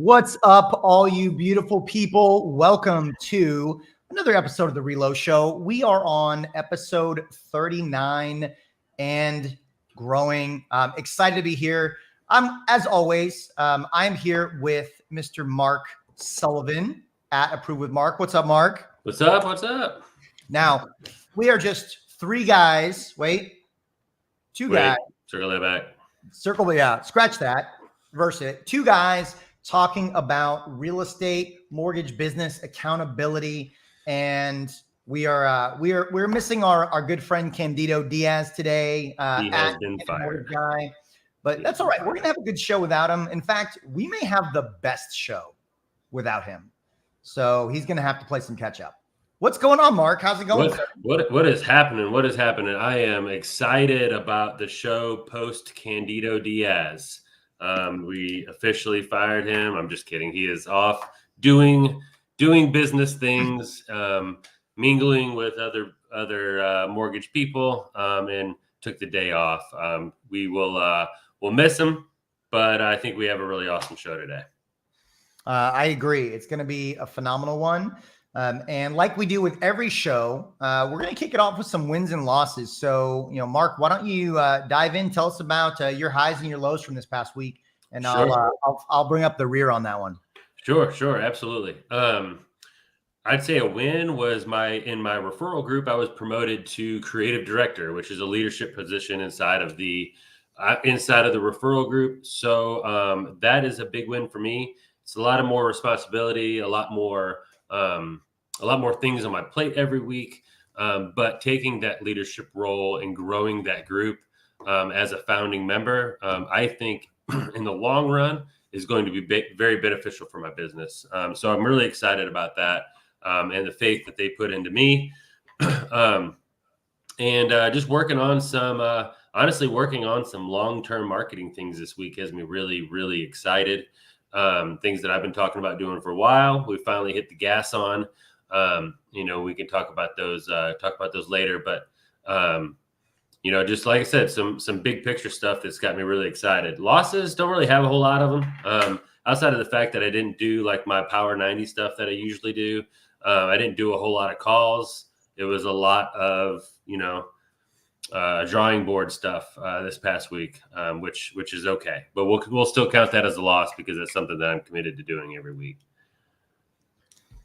What's up, all you beautiful people? Welcome to another episode of The Reload Show. We are on episode 39 and growing. Excited to be here. As always, I'm here with Mr. Mark Sullivan at Approve with Mark. What's up, Mark? What's up? What's up? Now, we are just three guys. Two guys. Circle that back. Scratch that. Reverse it. Two guys talking about real estate, mortgage business, accountability, and we're missing our good friend Candido Diaz today. He has been fired, guy, but that's all right. We're gonna have a good show without him. In fact, we may have the best show without him. So he's gonna have to play some catch up. What's going on, Mark? How's it going? What is happening? What is happening? I am excited about the show post Candido Diaz. We officially fired him. I'm just kidding. He is off doing business things, mingling with other mortgage people, and took the day off. We'll miss him, but I think we have a really awesome show today. I agree. It's going to be a phenomenal one. And like we do with every show, we're going to kick it off with some wins and losses. So, Mark, why don't you dive in? Tell us about your highs and your lows from this past week, and sure. I'll bring up the rear on that one. Sure, absolutely. I'd say a win was in my referral group. I was promoted to creative director, which is a leadership position inside of the referral group. So that is a big win for me. It's a lot more responsibility, a lot more things on my plate every week, but taking that leadership role and growing that group as a founding member, I think in the long run is going to be very beneficial for my business. So I'm really excited about that and the faith that they put into me, and just working on some long-term marketing things this week has me really, really excited. Things that I've been talking about doing for a while. We finally hit the gas on. We can talk about those later. But just like I said, some big picture stuff that's got me really excited. Losses, don't really have a whole lot of them. Outside of the fact that I didn't do like my Power 90 stuff that I usually do. I didn't do a whole lot of calls. It was a lot of drawing board stuff this past week, which is okay, but we'll still count that as a loss because it's something that I'm committed to doing every week.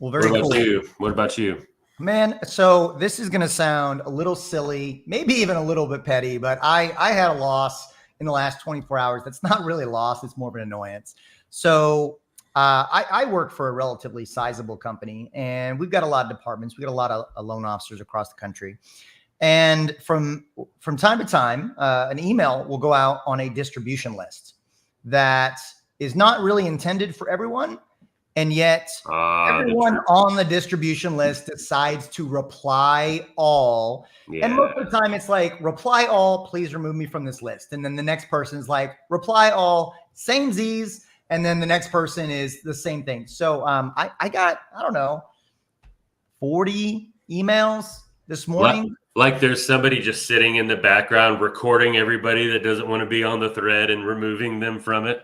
Well, very cool. What about you? Man, so this is going to sound a little silly, maybe even a little bit petty, but I had a loss in the last 24 hours. That's not really a loss. It's more of an annoyance. So I work for a relatively sizable company, and we've got a lot of departments. We got a lot of loan officers across the country. And from time to time, an email will go out on a distribution list that is not really intended for everyone. And yet everyone on the distribution list decides to reply all. Yeah. And most of the time it's like, reply all, please remove me from this list. And then the next person is like, reply all, same Z's. And then the next person is the same thing. So I got, 40 emails this morning. Like there's somebody just sitting in the background recording everybody that doesn't want to be on the thread and removing them from it.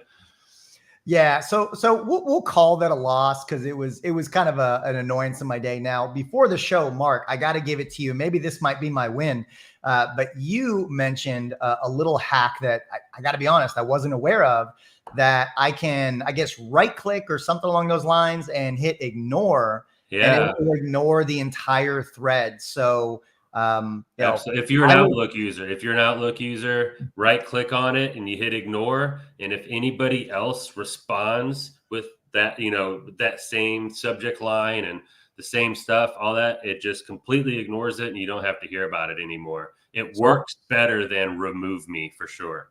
Yeah, so we'll call that a loss because it was kind of an annoyance in my day. Now, before the show, Mark, I got to give it to you. Maybe this might be my win, but you mentioned a little hack that I got to be honest, I wasn't aware of, that I can, I guess, right click or something along those lines and hit ignore. Yeah, and it will ignore the entire thread. So. So if you're an Outlook user, right click on it and you hit ignore. And if anybody else responds with that, that same subject line and the same stuff, all that, it just completely ignores it and you don't have to hear about it anymore. It works better than remove me for sure.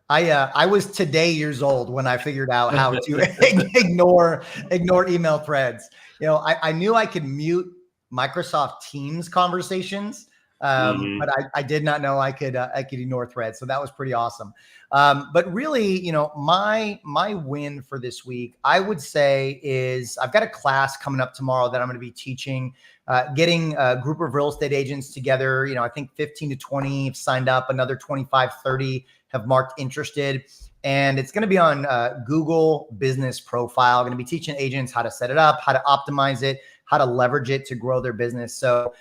I was today years old when I figured out how to ignore email threads. I knew I could mute Microsoft Teams conversations, but I did not know I could ignore threads. So that was pretty awesome. But really, my win for this week, I would say, is I've got a class coming up tomorrow that I'm going to be teaching, getting a group of real estate agents together. I think 15 to 20 have signed up, another 25, 30 have marked interested. and it's going to be on Google Business Profile. I'm going to be teaching agents how to set it up, how to optimize it, how to leverage it to grow their business. So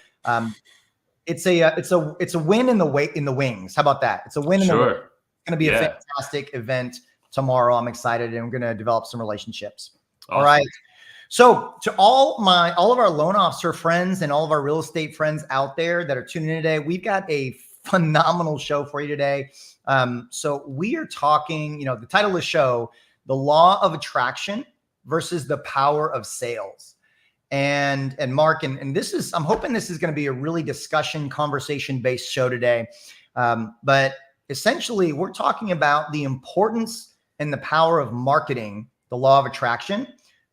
it's a win in the wings. How about that? It's a win in the wings. Sure. It's going to be a fantastic event tomorrow. I'm excited, and we're going to develop some relationships. Awesome. All right. So to all of our loan officer friends and all of our real estate friends out there that are tuning in today, we've got a phenomenal show for you today. So we are talking, the title of the show, The Law of Attraction versus the Power of Sales. And Mark, and I'm hoping this is going to be a really conversation-based show today. But essentially, we're talking about the importance and the power of marketing, the law of attraction,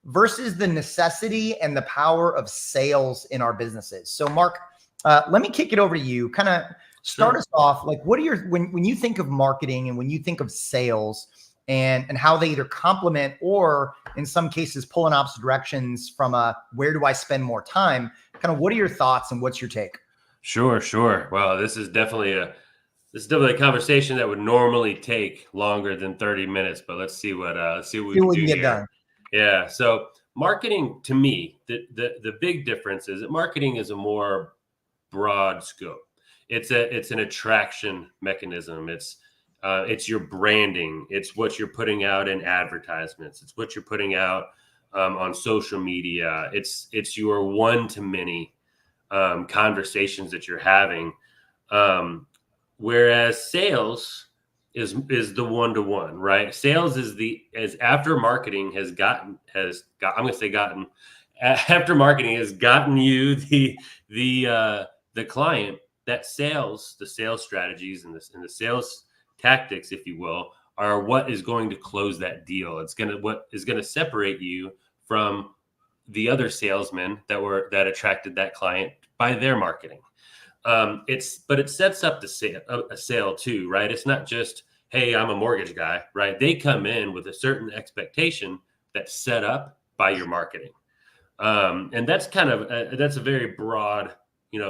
versus the necessity and the power of sales in our businesses. So Mark, let me kick it over to you. Kind of start us off. Like, what are when you think of marketing and when you think of sales and how they either complement or in some cases pull in opposite directions from where do I spend more time? Kind of what are your thoughts and what's your take? Sure. Well, this is definitely a conversation that would normally take longer than 30 minutes, but let's see what we can get done. Yeah. So marketing, to me, the big difference is that marketing is a more broad scope. It's an attraction mechanism. It's your branding. It's what you're putting out in advertisements. It's what you're putting out on social media. It's your one-to-many conversations that you're having. Whereas sales is the one-to-one, right? Sales is after marketing after marketing has gotten you the client, that the sales strategies and the sales tactics, if you will, are what is going to close that deal. What is going to separate you from the other salesmen that attracted that client by their marketing. But it sets up a sale too, right? It's not just, hey, I'm a mortgage guy, right? They come in with a certain expectation that's set up by your marketing. And that's that's a very broad,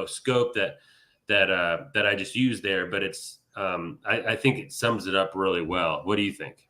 scope that I just used there, but it's, I think it sums it up really well. What do you think?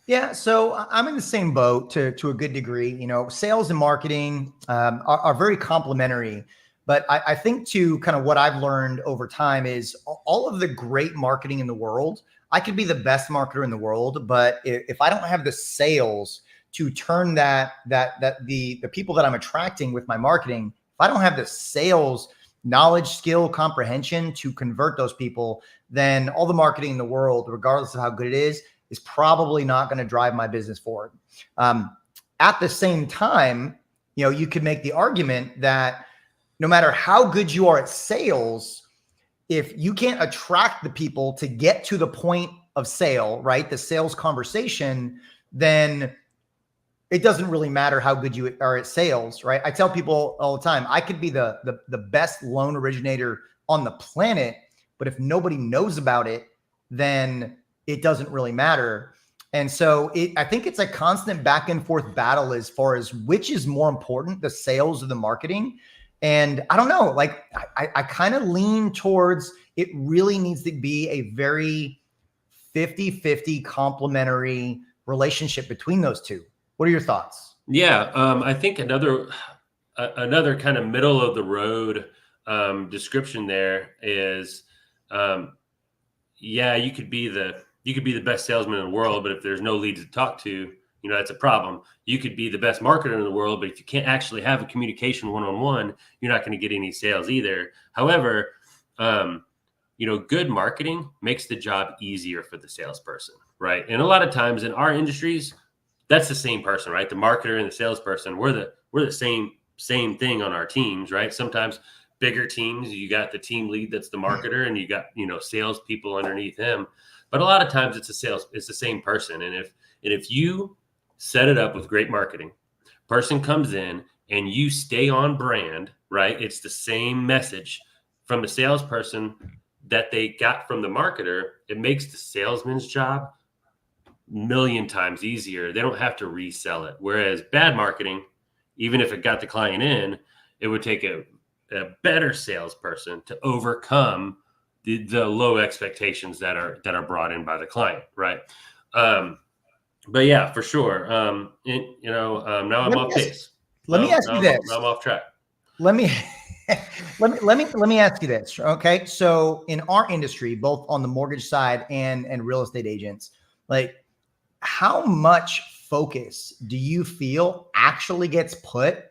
Yeah, so I'm in the same boat to a good degree. Sales and marketing are very complementary. But I think to kind of what I've learned over time is all of the great marketing in the world, I could be the best marketer in the world, but if I don't have the sales to turn the people that I'm attracting with my marketing, if I don't have the sales knowledge, skill, comprehension to convert those people, then all the marketing in the world, regardless of how good it is probably not going to drive my business forward. At the same time, you could make the argument that no matter how good you are at sales, if you can't attract the people to get to the point of sale, right, the sales conversation, then it doesn't really matter how good you are at sales, right? I tell people all the time, I could be the best loan originator on the planet, but if nobody knows about it, then it doesn't really matter. And so I think it's a constant back and forth battle as far as which is more important, the sales or the marketing. And I don't know, like I kind of lean towards it really needs to be a very 50-50 complementary relationship between those two. What are your thoughts? Yeah, I think another kind of middle of the road description there is, you could be the best salesman in the world, but if there's no leads to talk to, that's a problem. You could be the best marketer in the world, but if you can't actually have a communication one-on-one, you're not going to get any sales either. However, good marketing makes the job easier for the salesperson, right? And a lot of times in our industries, that's the same person, right? The marketer and the salesperson, we're the same thing on our teams, right? Sometimes bigger teams, you got the team lead that's the marketer, and you got sales people underneath him. But a lot of times it's the same person. And if you set it up with great marketing, person comes in and you stay on brand, right? It's the same message from the salesperson that they got from the marketer. It makes the salesman's job million times easier. They don't have to resell it. Whereas bad marketing, even if it got the client in, it would take a better salesperson to overcome the low expectations that are brought in by the client, right? But yeah, for sure. Now I'm off base. Let me ask you this. Now I'm off track. Let me let me ask you this. Okay. So in our industry, both on the mortgage side and real estate agents, like how much focus do you feel actually gets put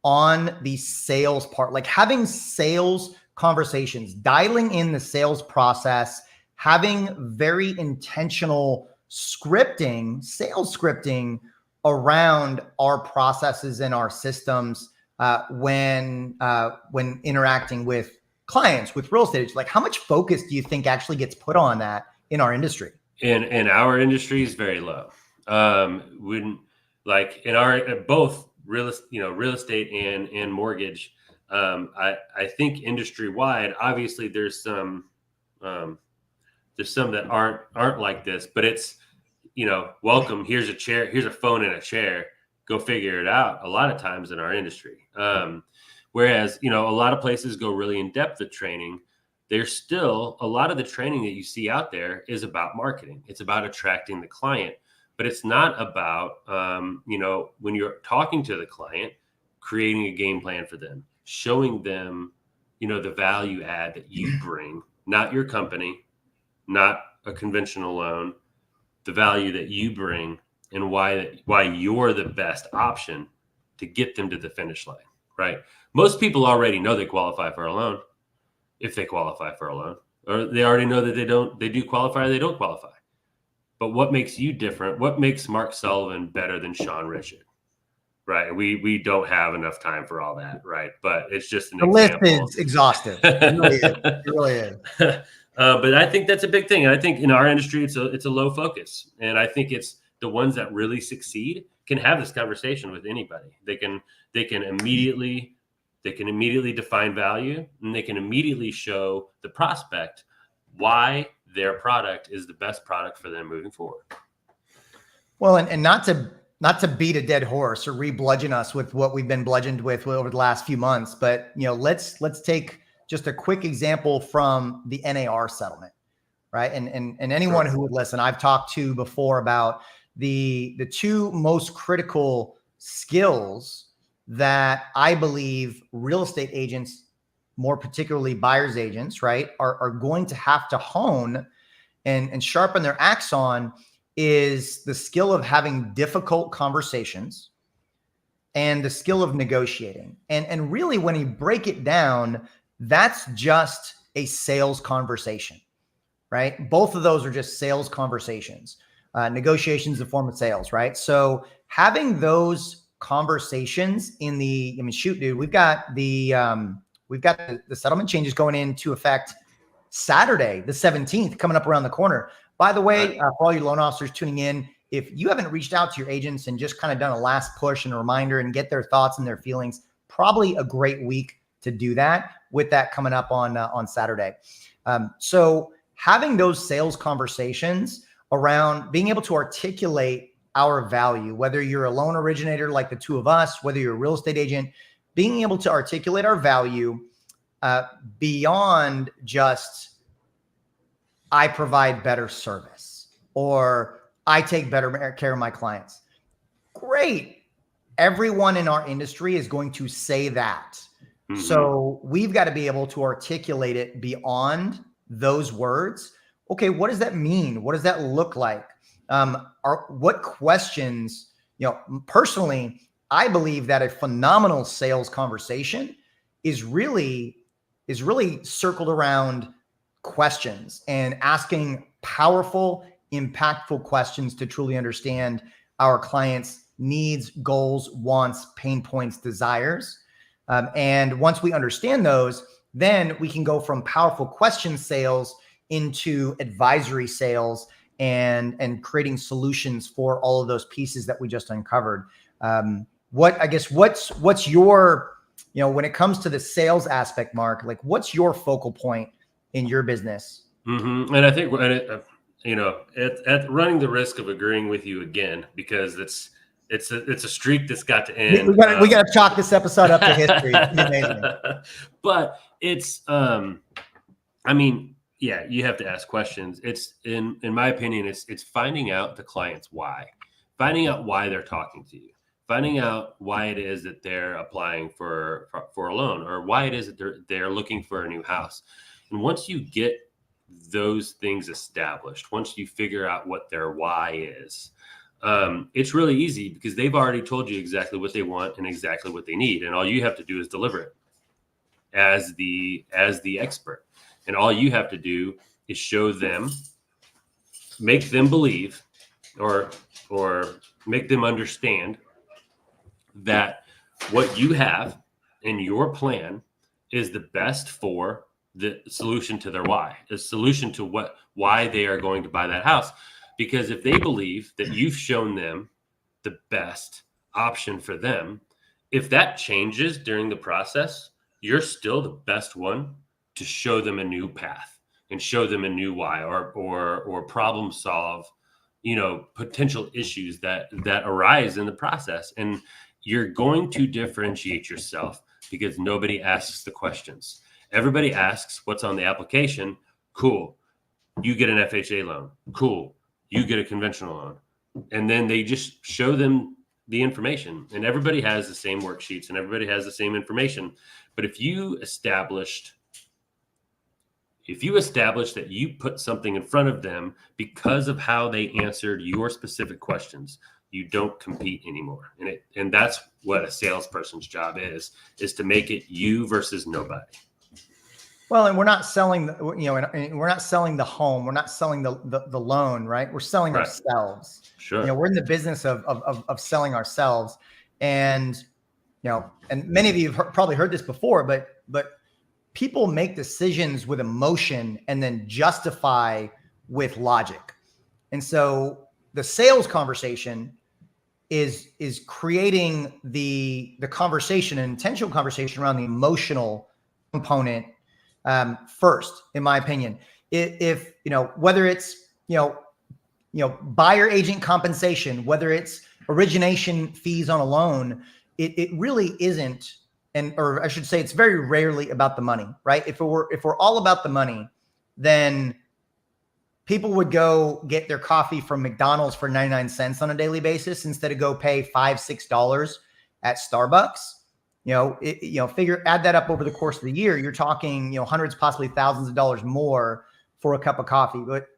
on the sales part? Like having sales conversations, dialing in the sales process, having very intentional scripting, sales scripting around our processes and our systems when interacting with clients, with real estate agents. Like how much focus do you think actually gets put on that in our industry? In our industry is very low. Wouldn't like in our both real estate and mortgage. I think industry wide, obviously there's some that aren't like this, but it's welcome. Here's a chair. Here's a phone and a chair. Go figure it out. A lot of times in our industry, whereas a lot of places go really in depth of training. There's still a lot of the training that you see out there is about marketing. It's about attracting the client, but it's not about, when you're talking to the client, creating a game plan for them, showing them, the value add that you bring, not your company, not a conventional loan, the value that you bring and why you're the best option to get them to the finish line, right? Most people already know they qualify for a loan. If they qualify for a loan, or they already know that they do qualify or they don't qualify. But what makes you different? What makes Mark Sullivan better than Sean Richard? Right. We don't have enough time for all that. Right. But it's just an example. The list is exhaustive. It really is. It really is. But I think that's a big thing. And I think in our industry, it's a low focus. And I think it's the ones that really succeed can have this conversation with anybody. They can immediately define value, and they can immediately show the prospect why their product is the best product for them moving forward. Well, and not to beat a dead horse or re-bludgeon us with what we've been bludgeoned with over the last few months, but let's take just a quick example from the NAR settlement, right? And anyone who would listen, I've talked to before about the two most critical skills that I believe real estate agents, more particularly buyer's agents, right, are going to have to hone and sharpen their axe on is the skill of having difficult conversations and the skill of negotiating. And really, when you break it down, that's just a sales conversation, right? Both of those are just sales conversations. Negotiations is a form of sales, right? So having those conversations shoot, dude, we've got the settlement changes going into effect Saturday, the 17th, coming up around the corner. By the way, for all you loan officers tuning in, if you haven't reached out to your agents and just kind of done a last push and a reminder and get their thoughts and their feelings, probably a great week to do that with that coming up on Saturday. So having those sales conversations around being able to articulate our value, whether you're a loan originator like the two of us, whether you're a real estate agent, being able to articulate our value beyond just I provide better service or I take better care of my clients. Great. Everyone in our industry is going to say that. Mm-hmm. So we've got to be able to articulate it beyond those words. Okay, what does that mean? What does that look like? What questions, personally, I believe that a phenomenal sales conversation is really circled around questions and asking powerful, impactful questions to truly understand our clients' needs, goals, wants, pain points, desires. And once we understand those, then we can go from powerful question sales into advisory sales and creating solutions for all of those pieces that we just uncovered. What's your, when it comes to the sales aspect, Mark, like what's your focal point in your business? Mm-hmm. And I think, at running the risk of agreeing with you again, because it's a streak that's got to end. We got to chalk this episode up to history. It's amazing. But it's, Yeah, you have to ask questions. It's in my opinion, it's finding out the client's why, finding out why they're talking to you, finding out why it is that they're applying for a loan, or why it is that they're looking for a new house. And once you get those things established, once you figure out what their why is, it's really easy because they've already told you exactly what they want and exactly what they need, and all you have to do is deliver it as the expert. And all you have to do is show them, make them believe, or make them understand that what you have in your plan is the best for the solution to their why, the solution to why they are going to buy that house. Because if they believe that you've shown them the best option for them, if that changes during the process, you're still the best one to show them a new path and show them a new why, or problem solve, potential issues that arise in the process. And you're going to differentiate yourself because nobody asks the questions. Everybody asks what's on the application. Cool. You get an FHA loan. Cool. You get a conventional loan. And then they just show them the information, and everybody has the same worksheets and everybody has the same information. But if you established that you put something in front of them because of how they answered your specific questions, you don't compete anymore. And that's what a salesperson's job is to make it you versus nobody. Well, and we're not selling, and we're not selling the home. We're not selling the loan, right? We're selling Right. ourselves. Sure. We're in the business of selling ourselves. And, and many of you have probably heard this before, but people make decisions with emotion and then justify with logic. And so the sales conversation is creating the conversation, an intentional conversation around the emotional component first, in my opinion. If whether it's buyer agent compensation, whether it's origination fees on a loan, it really isn't, or I should say, it's very rarely about the money, right? If we're all about the money, then people would go get their coffee from McDonald's for 99 cents on a daily basis instead of go pay $5-6 at Starbucks. Add that up over the course of the year. You're talking, hundreds, possibly thousands of dollars more for a cup of coffee. But,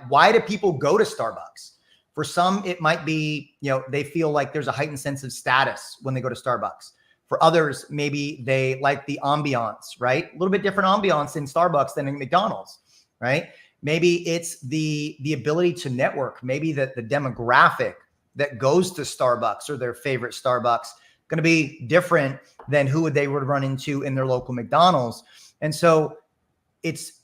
why do people go to Starbucks? For some, it might be, they feel like there's a heightened sense of status when they go to Starbucks. For others, maybe they like the ambiance, right? A little bit different ambiance in Starbucks than in McDonald's, right? Maybe it's the ability to network. Maybe the demographic that goes to Starbucks or their favorite Starbucks going to be different than who they would run into in their local McDonald's. And so it's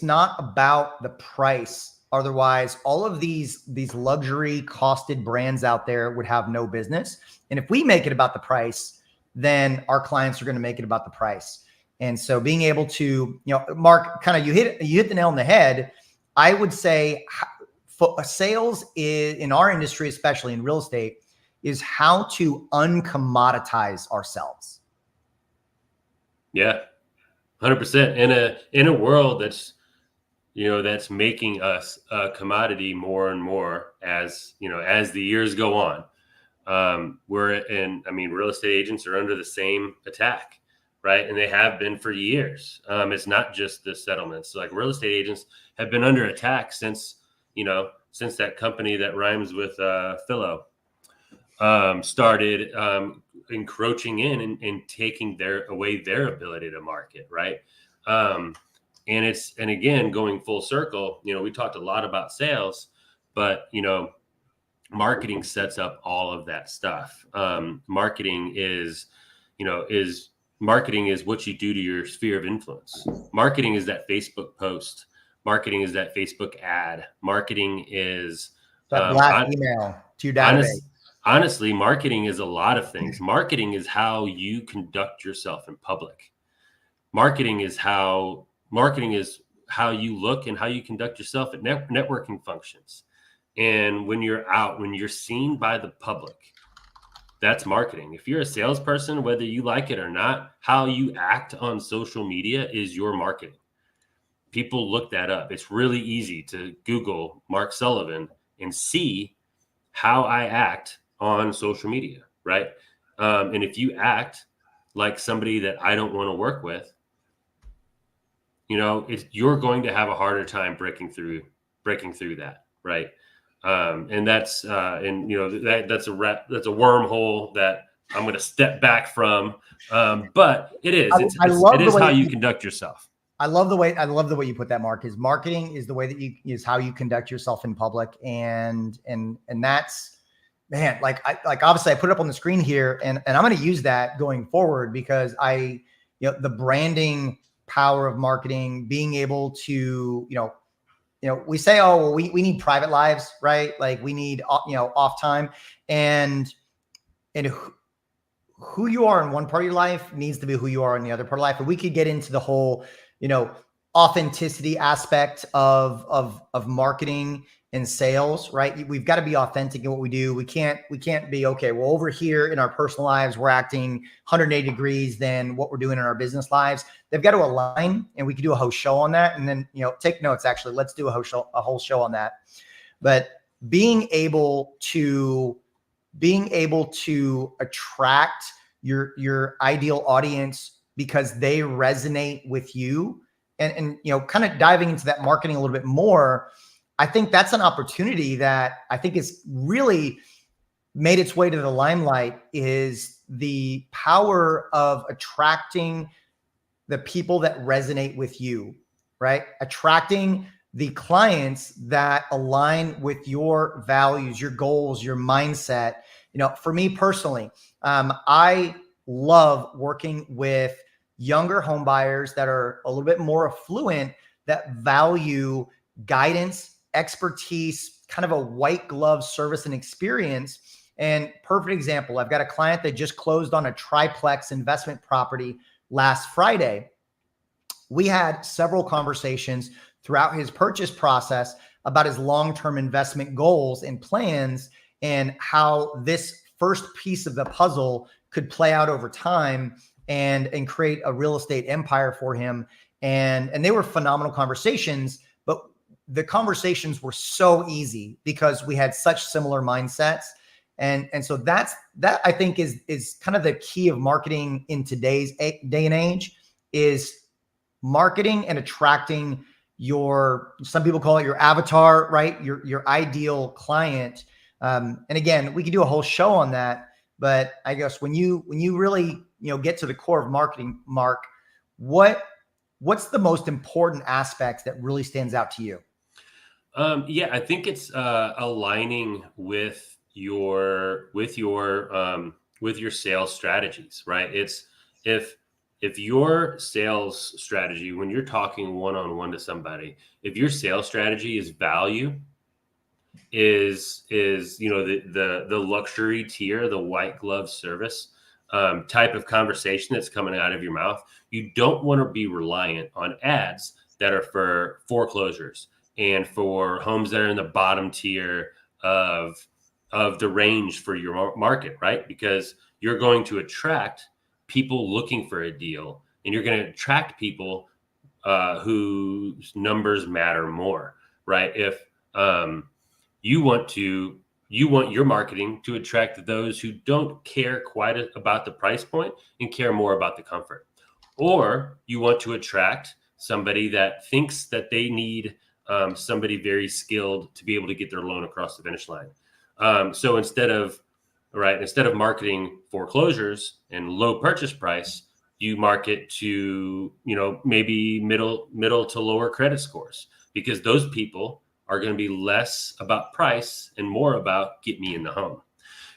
not about the price. Otherwise, all of these luxury costed brands out there would have no business. And if we make it about the price, then our clients are going to make it about the price. And so being able to, Mark, kind of you hit the nail on the head. I would say sales is, in our industry, especially in real estate, is how to uncommoditize ourselves. Yeah, 100%. In a world that's, that's making us a commodity more and more as the years go on. Real estate agents are under the same attack, right? And they have been for years. It's not just the settlements. Like, real estate agents have been under attack since that company that rhymes with Philo started encroaching in and taking away their ability to market, right? And again, going full circle, we talked a lot about sales, but marketing sets up all of that stuff. Marketing is what you do to your sphere of influence. Marketing is that Facebook post. Marketing is that Facebook ad. Marketing is that black email to your database. Honestly, marketing is a lot of things. Marketing is how you conduct yourself in public. Marketing is how you look and how you conduct yourself at networking functions. And when you're out, when you're seen by the public, that's marketing. If you're a salesperson, whether you like it or not, how you act on social media is your marketing. people look that up. It's really easy to Google Mark Sullivan and see how I act on social media, right? And if you act like somebody that I don't want to work with, you're going to have a harder time breaking through that, right? And that's that's a wormhole that I'm going to step back from. But it is how you conduct yourself. I love the way you put that, Mark. Is marketing is the way that is how you conduct yourself in public, and that's, man, like obviously I put it up on the screen here, and I'm going to use that going forward, because the branding power of marketing, being able to, we say, oh, well, we need private lives, right? Like we need, off time, and who you are in one part of your life needs to be who you are in the other part of life. And we could get into the whole, authenticity aspect of marketing and sales, right? We've got to be authentic in what we do. We can't be, okay, well, over here in our personal lives, we're acting 180 degrees than what we're doing in our business lives. They've got to align, and we could do a whole show on that. And then, take notes, actually, let's do a whole show on that. But being able to attract your ideal audience because they resonate with you, and kind of diving into that marketing a little bit more, I think that's an opportunity that I think is really made its way to the limelight, is the power of attracting the people that resonate with you, right? Attracting the clients that align with your values, your goals, your mindset. For me personally, I love working with younger home buyers that are a little bit more affluent, that value guidance, expertise, kind of a white glove service and experience. And perfect example, I've got a client that just closed on a triplex investment property last Friday. We had several conversations throughout his purchase process about his long-term investment goals and plans, and how this first piece of the puzzle could play out over time and create a real estate empire for him. And they were phenomenal conversations, but the conversations were so easy because we had such similar mindsets. And so that I think is kind of the key of marketing in today's day and age, is marketing and attracting some people call it your avatar, right? Your ideal client. And again, we could do a whole show on that, but I guess when you really, get to the core of marketing, Mark, what's the most important aspect that really stands out to you? I think it's aligning with your sales strategies, right? It's if your sales strategy, when you're talking one-on-one to somebody, if your sales strategy is value, is the luxury tier, the white glove service type of conversation that's coming out of your mouth, you don't want to be reliant on ads that are for foreclosures and for homes that are in the bottom tier of the range for your market, right? Because you're going to attract people looking for a deal, and you're going to attract people whose numbers matter more, right? If you want your marketing to attract those who don't care quite about the price point and care more about the comfort, or you want to attract somebody that thinks that they need somebody very skilled to be able to get their loan across the finish line. So instead of marketing foreclosures and low purchase price, you market to, maybe middle to lower credit scores, because those people are going to be less about price and more about get me in the home.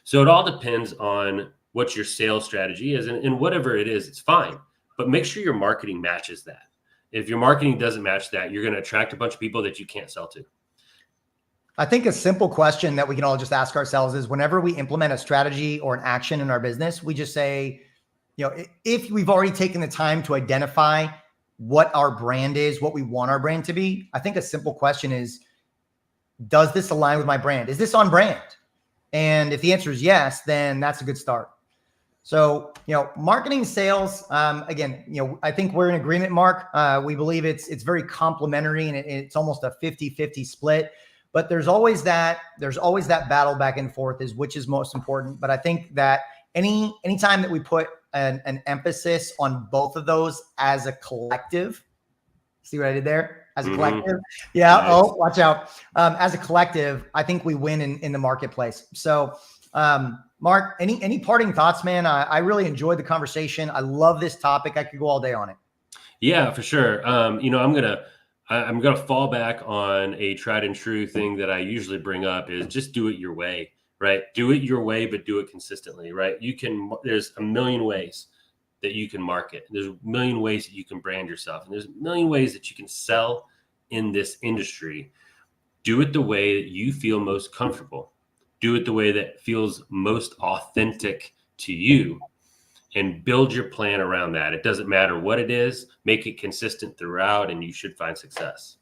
So it all depends on what your sales strategy is, and whatever it is, it's fine, but make sure your marketing matches that. If your marketing doesn't match that, you're going to attract a bunch of people that you can't sell to. I think a simple question that we can all just ask ourselves is, whenever we implement a strategy or an action in our business, we just say, if we've already taken the time to identify what our brand is, what we want our brand to be, I think a simple question is, does this align with my brand? Is this on brand? And if the answer is yes, then that's a good start. So, marketing sales, again, I think we're in agreement, Mark. We believe it's very complementary and it's almost a 50-50 split, but there's always that battle back and forth is which is most important. But I think that anytime that we put an emphasis on both of those as a collective, see what I did there? As a collective. Yeah. Nice. Oh, watch out. As a collective, I think we win in the marketplace. So, Mark, any parting thoughts, man? I really enjoyed the conversation. I love this topic. I could go all day on it. Yeah, for sure. I'm gonna fall back on a tried and true thing that I usually bring up is just do it your way, right? Do it your way, but do it consistently, right? There's a million ways that you can market. There's a million ways that you can brand yourself, and there's a million ways that you can sell in this industry. Do it the way that you feel most comfortable. Do it the way that feels most authentic to you and build your plan around that. It doesn't matter what it is, make it consistent throughout and you should find success.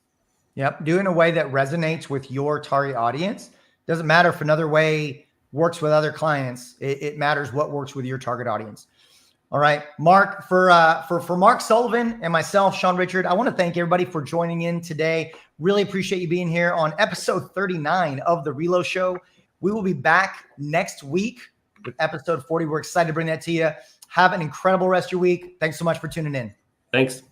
Yep. Do it in a way that resonates with your target audience. Doesn't matter if another way works with other clients. It matters what works with your target audience. All right, Mark, for Mark Sullivan and myself, Sean Richard, I want to thank everybody for joining in today. Really appreciate you being here on episode 39 of The Reload Show. We will be back next week with episode 40. We're excited to bring that to you. Have an incredible rest of your week. Thanks so much for tuning in. Thanks.